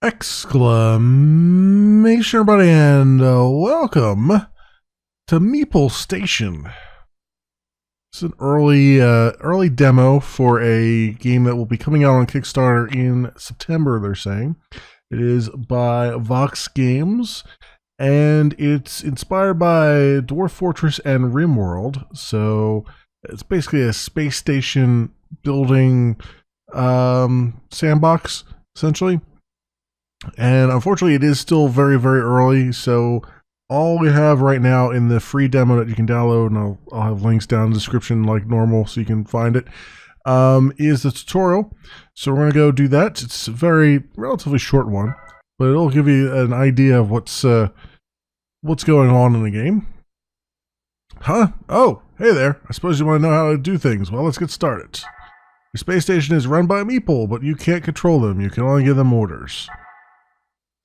Exclamation, everybody, and welcome to Meeple Station. It's an early demo for a game that will be coming out on Kickstarter in September, they're saying. It is by Vox Games, and it's inspired by Dwarf Fortress and RimWorld. So it's basically a space station building sandbox, essentially. And unfortunately, it is still very, very early. So all we have right now in the free demo that you can download, and I'll have links down in the description like normal so you can find it, is the tutorial. So we're going to go do that. It's a very relatively short one, but it'll give you an idea of what's going on in the game. Huh? Oh, hey there. I suppose you want to know how to do things. Well, let's get started. Your space station is run by Meeple, but you can't control them. You can only give them orders.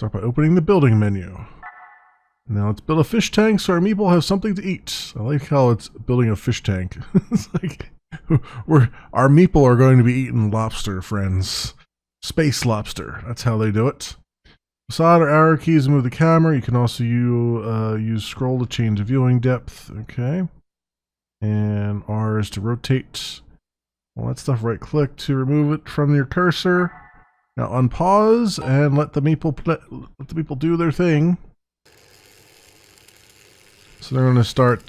Start by opening the building menu. Now let's build a fish tank so our Meeple has something to eat. I like how it's building a fish tank. It's like our Meeple are going to be eating lobster, friends. Space lobster. That's how they do it. Facade or arrow keys to move the camera. You can also use scroll to change viewing depth. Okay. And R is to rotate. All that stuff. Right click to remove it from your cursor. Now unpause and let the Meeple do their thing. So they're going to start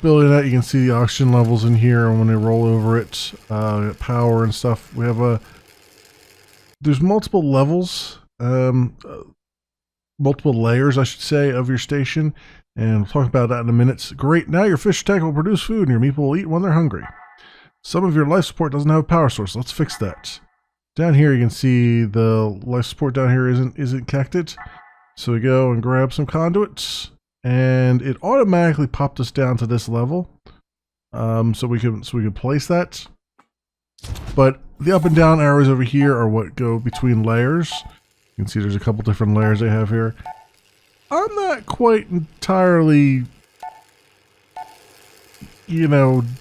building that. You can see the oxygen levels in here, and when they roll over it, power and stuff. We have there's multiple levels, multiple layers, I should say, of your station, and we'll talk about that in a minute. Great. Now your fish tank will produce food, and your Meeple will eat when they're hungry. Some of your life support doesn't have a power source. Let's fix that. Down here you can see the life support down here isn't connected. So we go and grab some conduits, and it automatically popped us down to this level. So we can place that. But the up and down arrows over here are what go between layers. You can see there's a couple different layers they have here. I'm not quite entirely,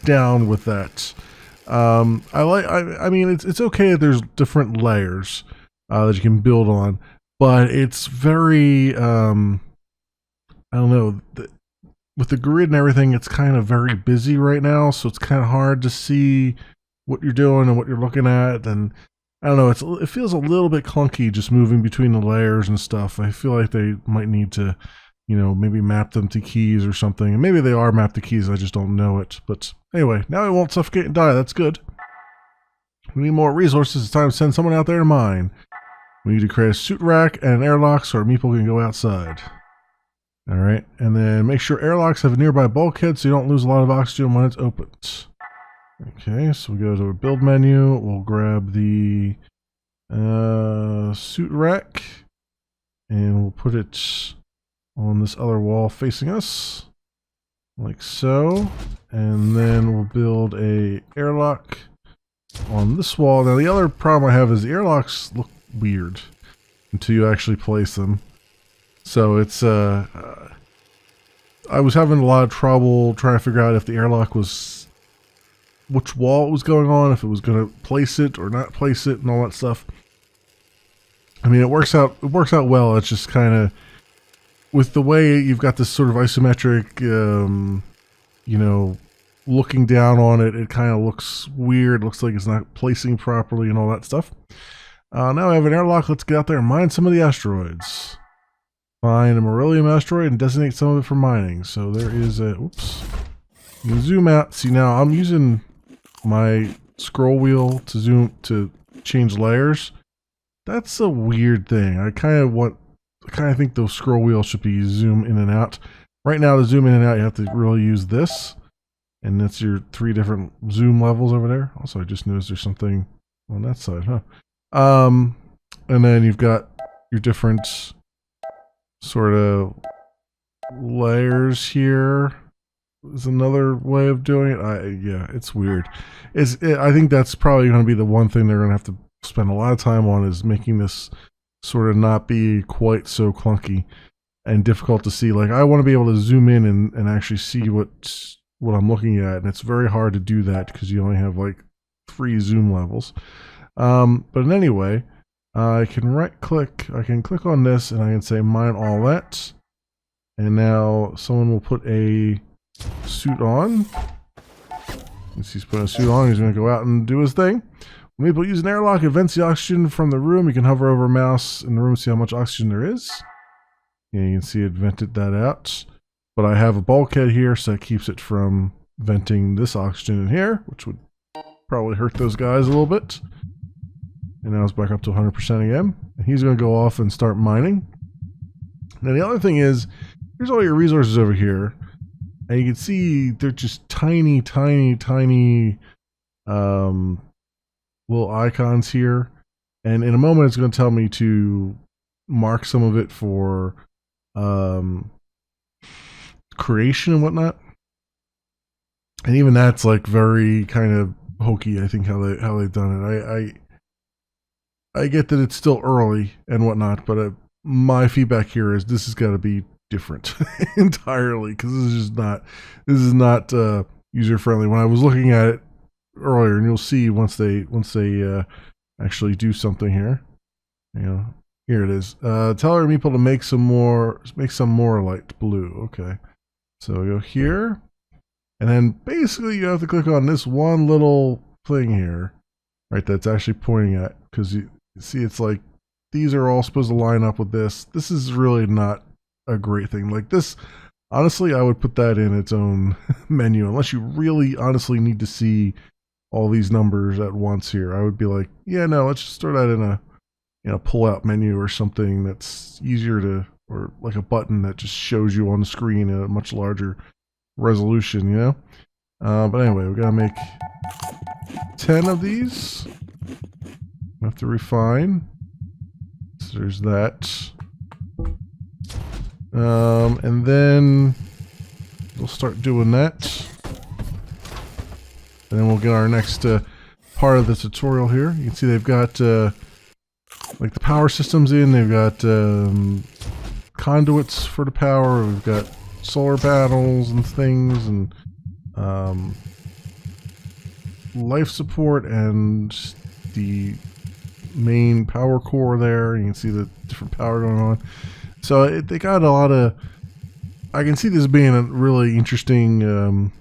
down with that. I mean, it's okay that there's different layers that you can build on, but it's very, I don't know, with the grid and everything, it's kind of very busy right now, so it's kind of hard to see what you're doing and what you're looking at, and I don't know, it feels a little bit clunky just moving between the layers and stuff. I feel like they might need to, maybe map them to keys or something. And maybe they are mapped to keys, I just don't know it. But anyway, now we won't suffocate and die. That's good. We need more resources. It's time to send someone out there to mine. We need to create a suit rack and an airlock so our Meeple can go outside. Alright, and then make sure airlocks have a nearby bulkhead so you don't lose a lot of oxygen when it's opened. Okay, so we go to a build menu. We'll grab the suit rack, and we'll put it on this other wall facing us, like so, and then we'll build a airlock on this wall. Now the other problem I have is the airlocks look weird until you actually place them. So it's I was having a lot of trouble trying to figure out if the airlock was which wall it was going on, if it was going to place it or not place it, and all that stuff. I mean, it works out well. It's just kind of, with the way you've got this sort of isometric, looking down on it, it kind of looks weird. Looks like it's not placing properly and all that stuff. Now we have an airlock. Let's get out there and mine some of the asteroids. Find a beryllium asteroid and designate some of it for mining. So there is a, oops. You can zoom out. See, now I'm using my scroll wheel to change layers. That's a weird thing. I kind of think the scroll wheel should be zoom in and out. Right now, to zoom in and out, you have to really use this. And that's your 3 different zoom levels over there. Also, I just noticed there's something on that side, huh? And then you've got your different sort of layers here. Is another way of doing it. Yeah, it's weird. I think that's probably going to be the one thing they're going to have to spend a lot of time on, is making this sort of not be quite so clunky and difficult to see. Like, I want to be able to zoom in and actually see what I'm looking at, and it's very hard to do that because you only have like 3 zoom levels. But anyway, I can right click, I can click on this and I can say mine all that. And now someone will put a suit on. Once he's putting a suit on, he's going to go out and do his thing. When people use an airlock, it vents the oxygen from the room. You can hover over a mouse in the room to see how much oxygen there is. And you can see it vented that out. But I have a bulkhead here, so that keeps it from venting this oxygen in here, which would probably hurt those guys a little bit. And now it's back up to 100% again. And he's going to go off and start mining. Now the other thing is, here's all your resources over here. And you can see they're just tiny, tiny, tiny little icons here. And in a moment it's going to tell me to mark some of it for creation and whatnot. And even that's like very kind of hokey, I think, how they've done it. I get that it's still early and whatnot, but my feedback here is this has got to be different entirely, because this is not user friendly. When I was looking at it earlier, and you'll see once they actually do something here. You know, here it is. Tell our Meeple to make some more light blue. Okay, so we go here, and then basically you have to click on this one little thing here, right? That's actually pointing at, because you see it's like these are all supposed to line up with this. This is really not a great thing. Like this, honestly, I would put that in its own menu, unless you really honestly need to see all these numbers at once here. I would be like, yeah, no, let's just throw that in a pull-out menu or something that's easier to, or like a button that just shows you on the screen at a much larger resolution, you know? But anyway, we gotta make 10 of these. We have to refine. So there's that. And then we'll start doing that. And then we'll get our next part of the tutorial here. You can see they've got like the power systems in. They've got conduits for the power. We've got solar panels and things, and life support, and the main power core there. You can see the different power going on. So they got a lot of, I can see this being a really interesting, an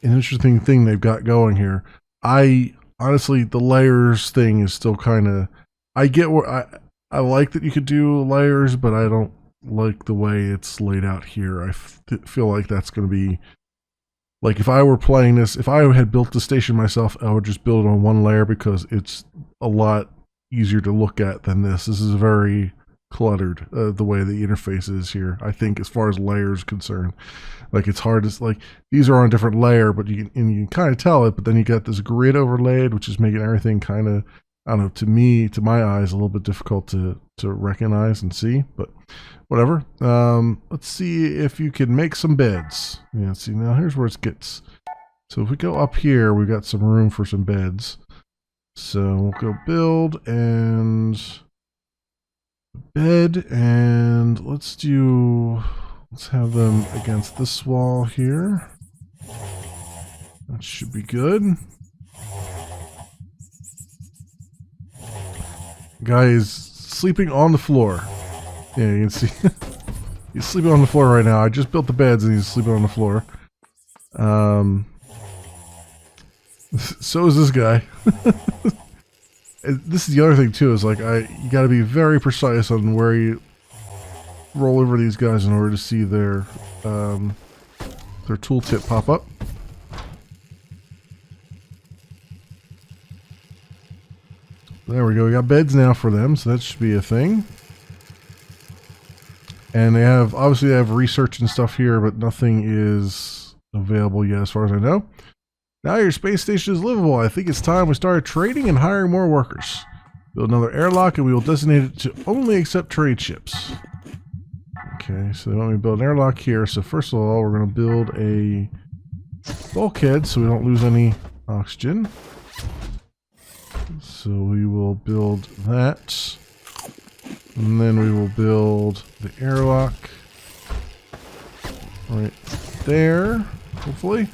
interesting thing they've got going here. I honestly, the layers thing is still kind of, I get where I like that you could do layers, but I don't like the way it's laid out here. I feel like that's going to be, like if I were playing this, if I had built the station myself, I would just build it on one layer because it's a lot easier to look at than this. This is very cluttered, the way the interface is here, I think, as far as layers concerned. Like it's hard to, like, these are on a different layer, but you can kind of tell it, but then you got this grid overlaid, which is making everything kind of, I don't know, to my eyes, a little bit difficult to recognize and see, but whatever. Let's see if you can make some beds. Yeah, see, now here's where it gets. So if we go up here, we've got some room for some beds. So we'll go build and bed, and let's have them against this wall here. That should be good. Guy is sleeping on the floor. Yeah, you can see he's sleeping on the floor right now. I just built the beds and he's sleeping on the floor. So is this guy. This is the other thing too, is like you got to be very precise on where you roll over these guys in order to see their tooltip pop up. There we go. We got beds now for them, so that should be a thing. And they have, obviously they have research and stuff here, but nothing is available yet as far as I know. Now your space station is livable. I think it's time we started trading and hiring more workers. Build another airlock and we will designate it to only accept trade ships. Okay, so they want me to build an airlock here. So first of all, we're going to build a bulkhead so we don't lose any oxygen. So we will build that. And then we will build the airlock right there, hopefully.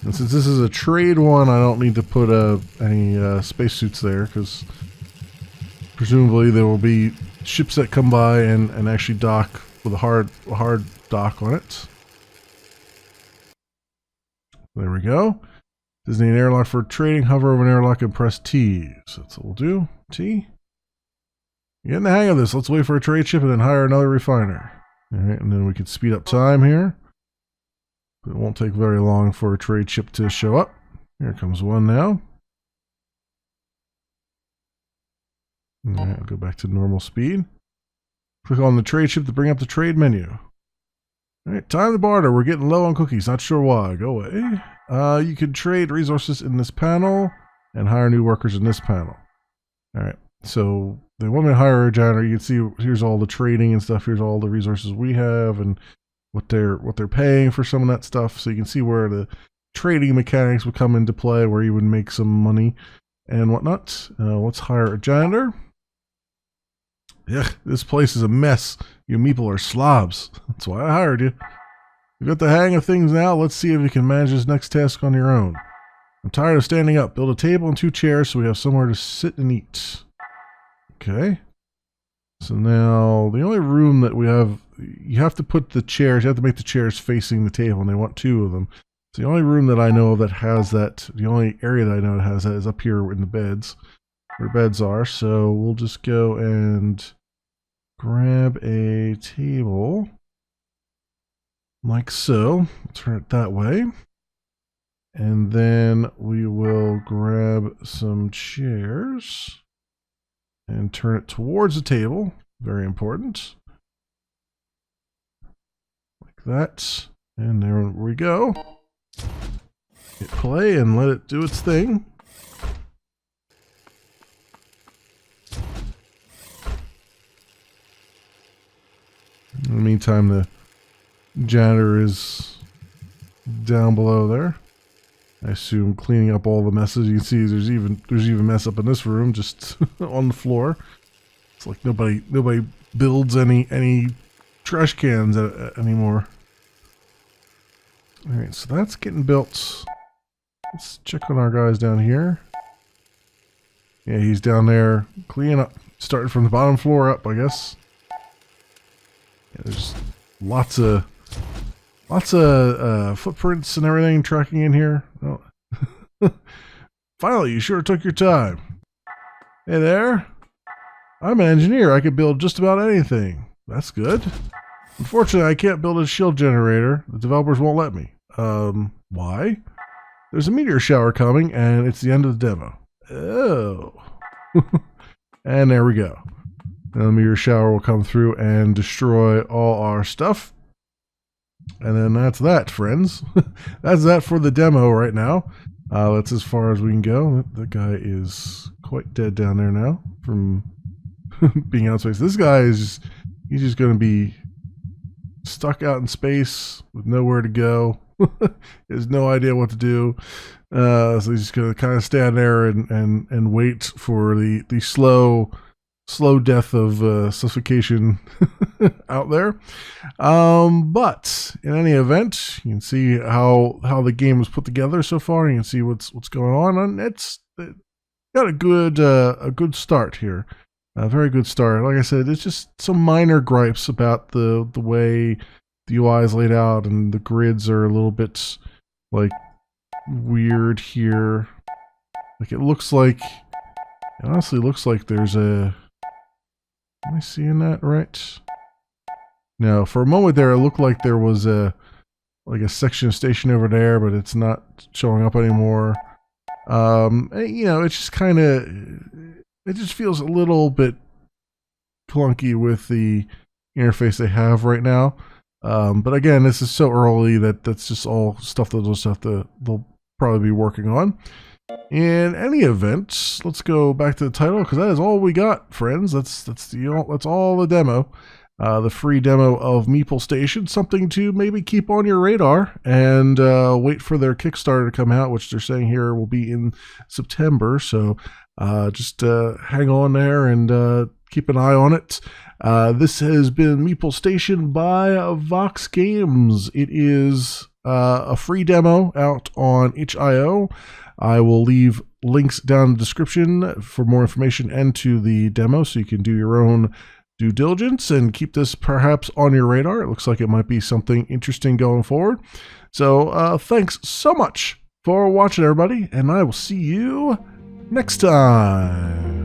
And since this is a trade one, I don't need to put any spacesuits there, because presumably there will be ships that come by and actually dock with a hard dock on it. There we go. Disney an airlock for trading. Hover over an airlock and press T. So that's what we'll do. T. Getting the hang of this. Let's wait for a trade ship and then hire another refiner. All right, and then we can speed up time here. But it won't take very long for a trade ship to show up. Here comes one now. All right, I'll go back to normal speed. Click on the trade ship to bring up the trade menu. All right, time to barter. We're getting low on cookies. Not sure why. Go away. You can trade resources in this panel and hire new workers in this panel. All right, so they want me to hire a janitor. You can see here's all the trading and stuff. Here's all the resources we have and what they're paying for some of that stuff. So you can see where the trading mechanics would come into play, where you would make some money and whatnot. Let's hire a janitor. Yeah, this place is a mess. You Meeple are slobs. That's why I hired you. You've got the hang of things now. Let's see if you can manage this next task on your own. I'm tired of standing up. Build a table and 2 chairs so we have somewhere to sit and eat. Okay. So now, the only room that we have, you have to put the chairs, you have to make the chairs facing the table, and they want 2 of them. So the only room that I know that has that, the only area that I know that has that is up here in the beds, where beds are. So we'll just go and grab a table, like so. Turn it that way. And then we will grab some chairs and turn it towards the table. Very important. Like that. And there we go. Hit play and let it do its thing. In the meantime, the janitor is down below there. I assume cleaning up all the messes. You can see there's even mess up in this room, just on the floor. It's like nobody builds any trash cans anymore. All right, so that's getting built. Let's check on our guys down here. Yeah, he's down there cleaning up, starting from the bottom floor up, I guess. Yeah, there's lots of footprints and everything tracking in here. Oh. Finally, you sure took your time. Hey there. I'm an engineer. I could build just about anything. That's good. Unfortunately, I can't build a shield generator. The developers won't let me. Why? There's a meteor shower coming, and it's the end of the demo. Oh. And there we go. And the meteor shower will come through and destroy all our stuff. And then that's that, friends. That's that for the demo right now. That's as far as we can go. That guy is quite dead down there now from being out in space. This guy is he's just going to be stuck out in space with nowhere to go. He has no idea what to do. So he's just going to kind of stand there and wait for the slow death of suffocation out there. But in any event, you can see how the game was put together so far. You can see what's going on, and it's got a good start here. A very good start. Like I said, it's just some minor gripes about the way the UI is laid out, and the grids are a little bit like weird here. Like it honestly looks like there's a. Am I seeing that right? No, for a moment there, it looked like there was a section station over there, but it's not showing up anymore. You know, it's just kind of, it just feels a little bit clunky with the interface they have right now. But again, this is so early that's just all stuff that they'll probably be working on. In any event, let's go back to the title, because that is all we got, friends. That's all the demo, the free demo of Meeple Station. Something to maybe keep on your radar and wait for their Kickstarter to come out, which they're saying here will be in September. So just hang on there and keep an eye on it. This has been Meeple Station by Vox Games. It is a free demo out on itch.io. I will leave links down in the description for more information and to the demo so you can do your own due diligence and keep this perhaps on your radar. It looks like it might be something interesting going forward. So thanks so much for watching, everybody, and I will see you next time.